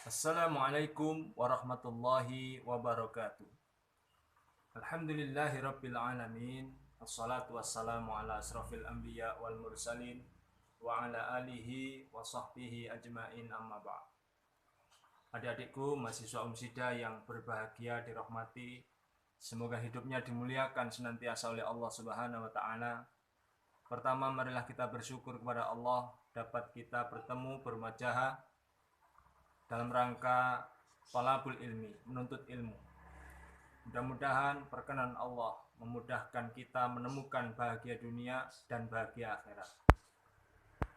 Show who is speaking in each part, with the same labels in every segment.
Speaker 1: Assalamualaikum warahmatullahi wabarakatuh. Alhamdulillahi rabbil alamin. Assalatu wassalamu ala asrafil anbiya wal mursalin wa ala alihi wa sahbihi ajmain amma ba'd. Adik-adikku mahasiswa Umsida yang berbahagia dirahmati, semoga hidupnya dimuliakan senantiasa oleh Allah Subhanahu wa taala. Pertama, marilah kita bersyukur kepada Allah dapat kita bertemu bermajahah dalam rangka talabul ilmi, menuntut ilmu. Mudah-mudahan perkenan Allah memudahkan kita menemukan bahagia dunia dan bahagia akhirat.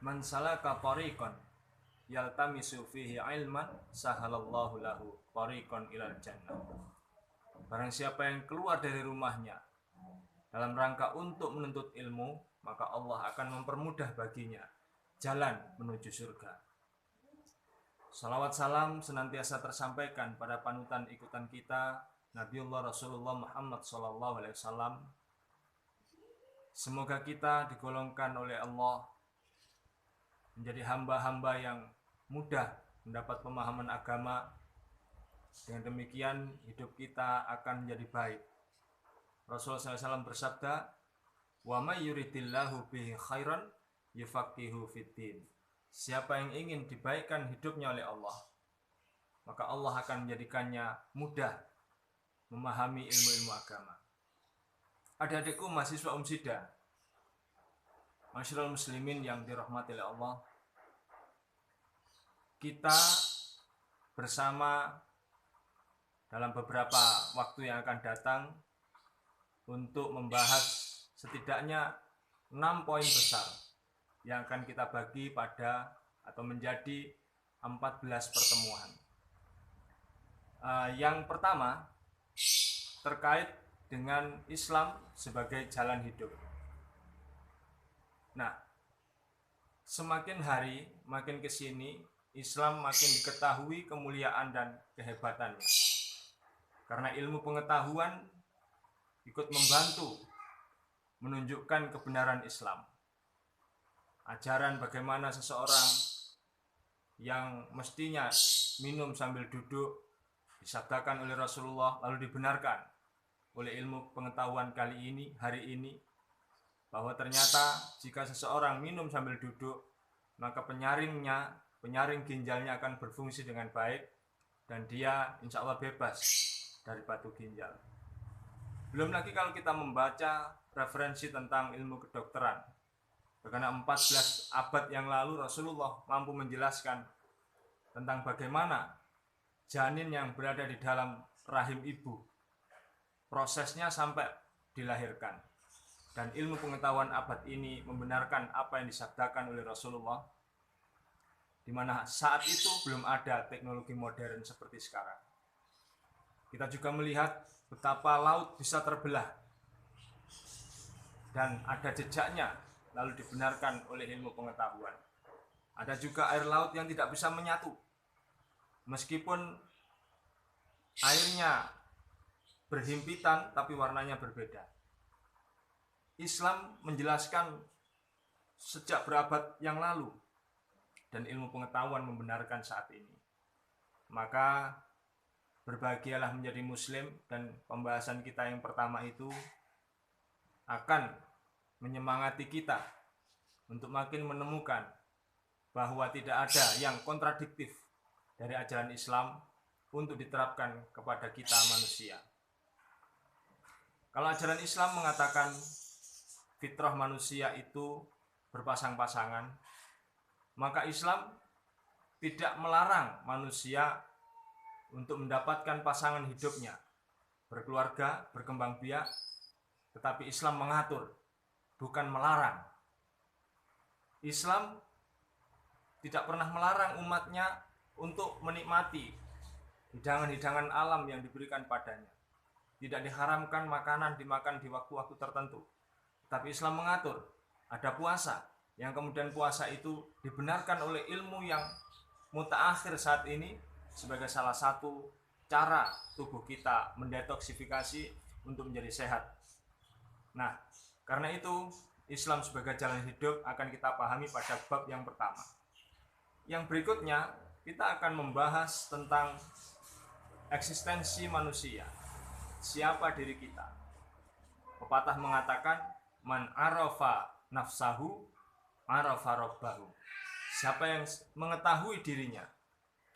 Speaker 1: Man salaka tariqan yaltamisu fihi ilman sahalallahu lahu tariqan ilal jannah. Barang siapa yang keluar dari rumahnya dalam rangka untuk menuntut ilmu, maka Allah akan mempermudah baginya jalan menuju surga. Salawat salam senantiasa tersampaikan pada panutan ikutan kita Nabiullah Rasulullah Muhammad SAW. Semoga kita digolongkan oleh Allah menjadi hamba-hamba yang mudah mendapat pemahaman agama. Dengan demikian hidup kita akan menjadi baik. Rasulullah SAW bersabda, "Wa may yuridillahu bihi khairan yufaqihu fiddin." Siapa yang ingin dibaikkan hidupnya oleh Allah, maka Allah akan menjadikannya mudah memahami ilmu-ilmu agama. Adik-adikku mahasiswa Umsida, masyaallah muslimin yang dirahmati oleh Allah, kita bersama dalam beberapa waktu yang akan datang untuk membahas setidaknya 6 poin besar yang akan kita bagi pada atau menjadi 14 pertemuan. Yang pertama terkait dengan Islam sebagai jalan hidup. Nah, semakin hari makin kesini Islam makin diketahui kemuliaan dan kehebatannya. Karena ilmu pengetahuan ikut membantu menunjukkan kebenaran Islam. Ajaran bagaimana seseorang yang mestinya minum sambil duduk disabdakan oleh Rasulullah lalu dibenarkan oleh ilmu pengetahuan hari ini bahwa ternyata jika seseorang minum sambil duduk maka penyaring ginjalnya akan berfungsi dengan baik dan dia insya Allah bebas dari batu ginjal. Belum lagi kalau kita membaca referensi tentang ilmu kedokteran. Karena 14 abad yang lalu Rasulullah mampu menjelaskan tentang bagaimana janin yang berada di dalam rahim ibu prosesnya sampai dilahirkan. Dan ilmu pengetahuan abad ini membenarkan apa yang disabdakan oleh Rasulullah, di mana saat itu belum ada teknologi modern seperti sekarang. Kita juga melihat betapa laut bisa terbelah dan ada jejaknya lalu dibenarkan oleh ilmu pengetahuan. Ada juga air laut yang tidak bisa menyatu. Meskipun airnya berhimpitan tapi warnanya berbeda. Islam menjelaskan sejak berabad yang lalu dan ilmu pengetahuan membenarkan saat ini. Maka berbahagialah menjadi muslim, dan pembahasan kita yang pertama itu akan menyemangati kita untuk makin menemukan bahwa tidak ada yang kontradiktif dari ajaran Islam untuk diterapkan kepada kita manusia. Kalau ajaran Islam mengatakan fitrah manusia itu berpasang-pasangan, maka Islam tidak melarang manusia untuk mendapatkan pasangan hidupnya, berkeluarga, berkembang biak, tetapi Islam mengatur, bukan melarang. Islam tidak pernah melarang umatnya untuk menikmati hidangan-hidangan alam yang diberikan padanya. Tidak diharamkan makanan dimakan di waktu-waktu tertentu. Tapi Islam mengatur, ada puasa, yang kemudian puasa itu dibenarkan oleh ilmu yang mutaakhir saat ini sebagai salah satu cara tubuh kita mendetoksifikasi untuk menjadi sehat. Nah, karena itu Islam sebagai jalan hidup akan kita pahami pada bab yang pertama. Yang berikutnya kita akan membahas tentang eksistensi manusia. Siapa diri kita? Pepatah mengatakan, man arafa nafsahu arafa rabbahu. Siapa yang mengetahui dirinya,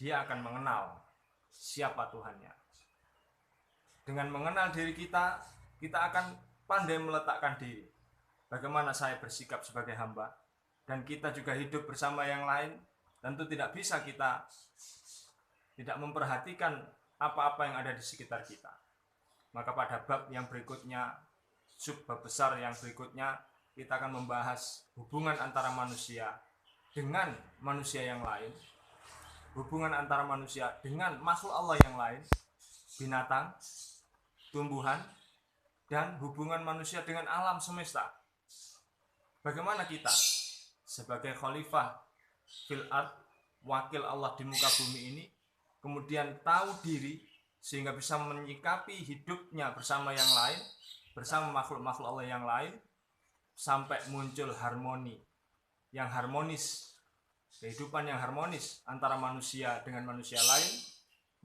Speaker 1: dia akan mengenal siapa Tuhannya. Dengan mengenal diri kita, kita akan pandai meletakkan diri. Bagaimana saya bersikap sebagai hamba, dan kita juga hidup bersama yang lain. Tentu tidak bisa kita tidak memperhatikan apa-apa yang ada di sekitar kita. Maka pada bab yang berikutnya, subbab besar yang berikutnya, kita akan membahas hubungan antara manusia dengan manusia yang lain, hubungan antara manusia dengan makhluk Allah yang lain, binatang, tumbuhan, dan hubungan manusia dengan alam semesta. Bagaimana kita sebagai khalifah fil ard, wakil Allah di muka bumi ini, kemudian tahu diri sehingga bisa menyikapi hidupnya bersama yang lain, bersama makhluk-makhluk Allah yang lain, sampai muncul harmoni yang harmonis, kehidupan yang harmonis antara manusia dengan manusia lain,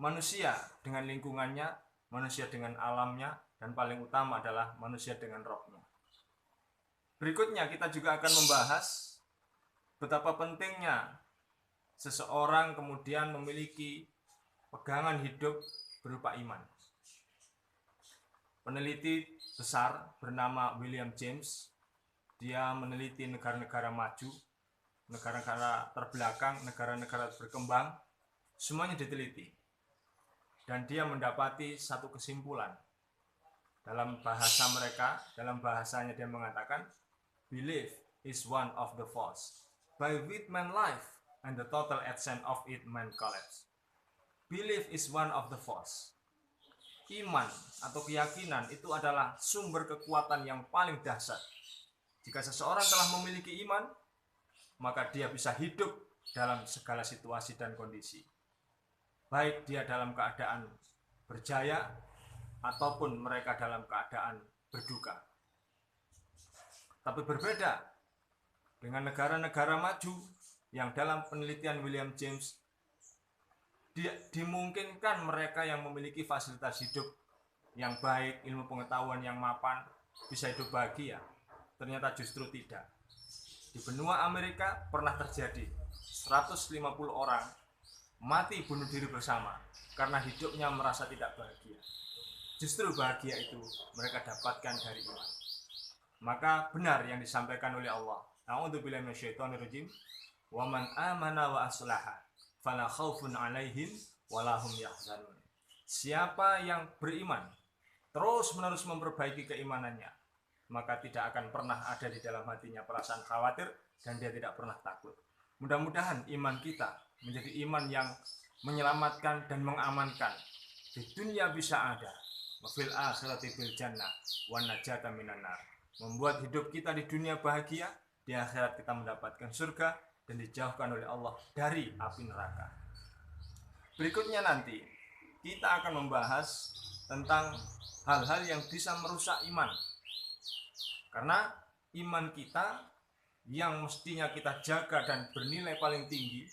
Speaker 1: manusia dengan lingkungannya, manusia dengan alamnya, dan paling utama adalah manusia dengan rohnya. Berikutnya kita juga akan membahas betapa pentingnya seseorang kemudian memiliki pegangan hidup berupa iman. Peneliti besar bernama William James, dia meneliti negara-negara maju, negara-negara terbelakang, negara-negara berkembang, semuanya diteliti. Dan dia mendapati satu kesimpulan. Dalam bahasa mereka, dalam bahasanya dia mengatakan, belief is one of the force by which man life and the total extent of it man collapse. Belief is one of the force. Iman atau keyakinan itu adalah sumber kekuatan yang paling dahsyat. Jika seseorang telah memiliki iman, maka dia bisa hidup dalam segala situasi dan kondisi. Baik dia dalam keadaan berjaya ataupun mereka dalam keadaan berduka. Tapi berbeda dengan negara-negara maju yang dalam penelitian William James dimungkinkan mereka yang memiliki fasilitas hidup yang baik, ilmu pengetahuan yang mapan, bisa hidup bahagia. Ternyata justru tidak. Di benua Amerika pernah terjadi 150 orang mati bunuh diri bersama karena hidupnya merasa tidak bahagia. Justru bahagia itu mereka dapatkan dari iman. Maka benar yang disampaikan oleh Allah. A'udzubillahi minasyaitonirrajim. Wa man amana wa aslaha fala khaufun 'alaihim wa lahum yahzanun. Siapa yang beriman terus-menerus memperbaiki keimanannya, maka tidak akan pernah ada di dalam hatinya perasaan khawatir dan dia tidak pernah takut. Mudah-mudahan iman kita menjadi iman yang menyelamatkan dan mengamankan. Di dunia bisa ada, wa fil akhirati bil jannah wa najata minan nar. Membuat hidup kita di dunia bahagia, di akhirat kita mendapatkan surga dan dijauhkan oleh Allah dari api neraka. Berikutnya nanti kita akan membahas tentang hal-hal yang bisa merusak iman. Karena iman kita yang mestinya kita jaga dan bernilai paling tinggi,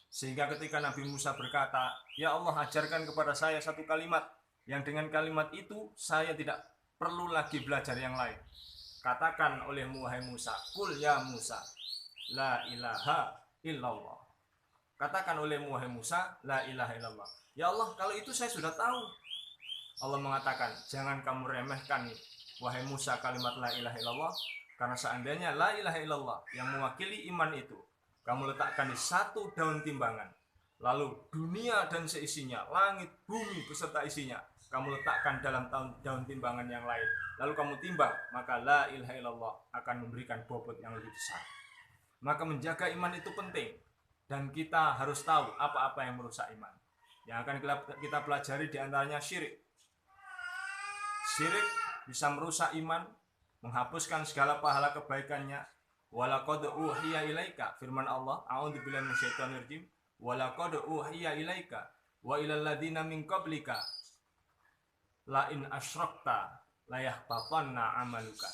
Speaker 1: sehingga ketika Nabi Musa berkata, "Ya Allah, ajarkan kepada saya satu kalimat yang dengan kalimat itu saya tidak perlu lagi belajar yang lain." Katakan olehmu wahai Musa, "Qul ya Musa, la ilaha illallah." Katakan olehmu wahai Musa, la ilaha illallah. Ya Allah, kalau itu saya sudah tahu. Allah mengatakan, jangan kamu remehkan wahai Musa kalimat la ilaha illallah, karena seandainya la ilaha illallah yang mewakili iman itu kamu letakkan di satu daun timbangan, lalu dunia dan seisinya, langit, bumi beserta isinya kamu letakkan dalam daun timbangan yang lain, lalu kamu timbang, maka la ilaha illallah akan memberikan bobot yang lebih besar. Maka menjaga iman itu penting, dan kita harus tahu apa-apa yang merusak iman. Yang akan kita pelajari diantaranya syirik. Syirik bisa merusak iman, menghapuskan segala pahala kebaikannya. Walaqad uhiya ilaika, firman Allah, a'udzubillahi minasyaitonirrajim, walaqad uhiya ilaika wa ilal ladzina min qablika la in asyrakta la yahbatanna amaluka.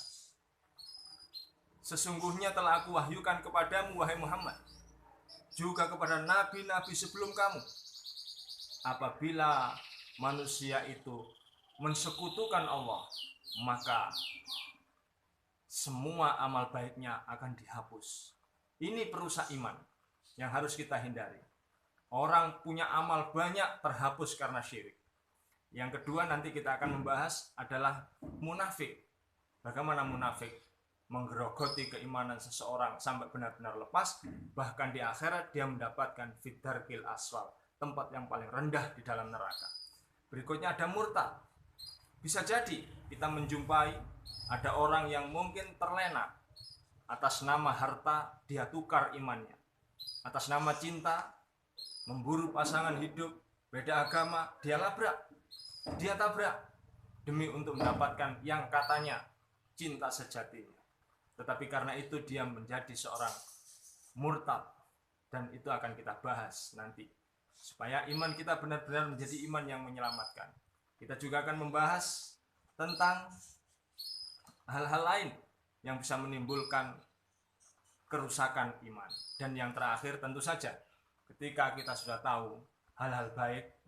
Speaker 1: Sesungguhnya telah aku wahyukan kepadamu wahai Muhammad, juga kepada nabi-nabi sebelum kamu. Apabila manusia itu mensekutukan Allah, maka semua amal baiknya akan dihapus. Ini perusak iman yang harus kita hindari. Orang punya amal banyak terhapus karena syirik. Yang kedua nanti kita akan membahas adalah munafik. Bagaimana munafik menggerogoti keimanan seseorang sampai benar-benar lepas, bahkan di akhirat dia mendapatkan fidarkil aswal, tempat yang paling rendah di dalam neraka. Berikutnya ada murtad. Bisa jadi kita menjumpai ada orang yang mungkin terlena atas nama harta, dia tukar imannya. Atas nama cinta, memburu pasangan hidup, beda agama, dia tabrak demi untuk mendapatkan yang katanya cinta sejatinya. Tetapi karena itu dia menjadi seorang murtad, dan itu akan kita bahas nanti supaya iman kita benar-benar menjadi iman yang menyelamatkan. Kita juga akan membahas tentang hal-hal lain yang bisa menimbulkan kerusakan iman. Dan yang terakhir tentu saja, ketika kita sudah tahu hal-hal baik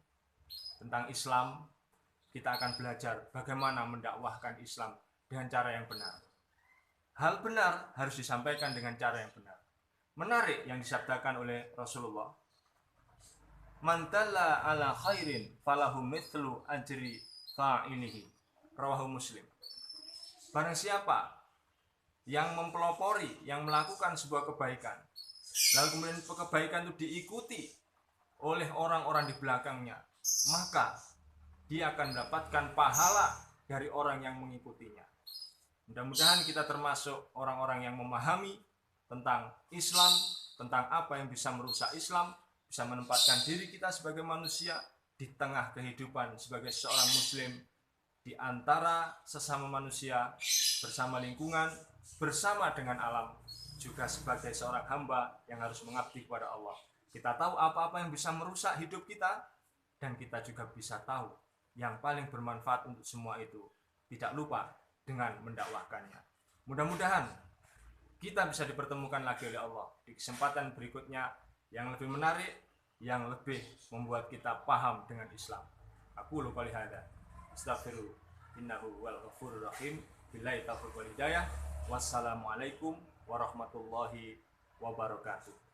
Speaker 1: tentang Islam, kita akan belajar bagaimana mendakwahkan Islam dengan cara yang benar. Hal benar harus disampaikan dengan cara yang benar. Menarik yang disabdakan oleh Rasulullah, man dalla ala khairin falahu mithlu ajri fa'ilihi, rawahu Muslim. Barang siapa yang mempelopori, yang melakukan sebuah kebaikan, lalu kemudian kebaikan itu diikuti oleh orang-orang di belakangnya, maka dia akan mendapatkan pahala dari orang yang mengikutinya. Mudah-mudahan kita termasuk orang-orang yang memahami tentang Islam, tentang apa yang bisa merusak Islam, bisa menempatkan diri kita sebagai manusia di tengah kehidupan sebagai seorang muslim, di antara sesama manusia, bersama lingkungan, bersama dengan alam, juga sebagai seorang hamba yang harus mengabdi kepada Allah. Kita tahu apa-apa yang bisa merusak hidup kita, dan kita juga bisa tahu yang paling bermanfaat untuk semua itu. Tidak lupa dengan mendakwahkannya. Mudah-mudahan kita bisa dipertemukan lagi oleh Allah di kesempatan berikutnya yang lebih menarik, yang lebih membuat kita paham dengan Islam. Aku lupa lihada. Astaghfiru innahu wal ghafurur rahim. Billahi taufiq wal hidayah. Wassalamualaikum warahmatullahi wabarakatuh.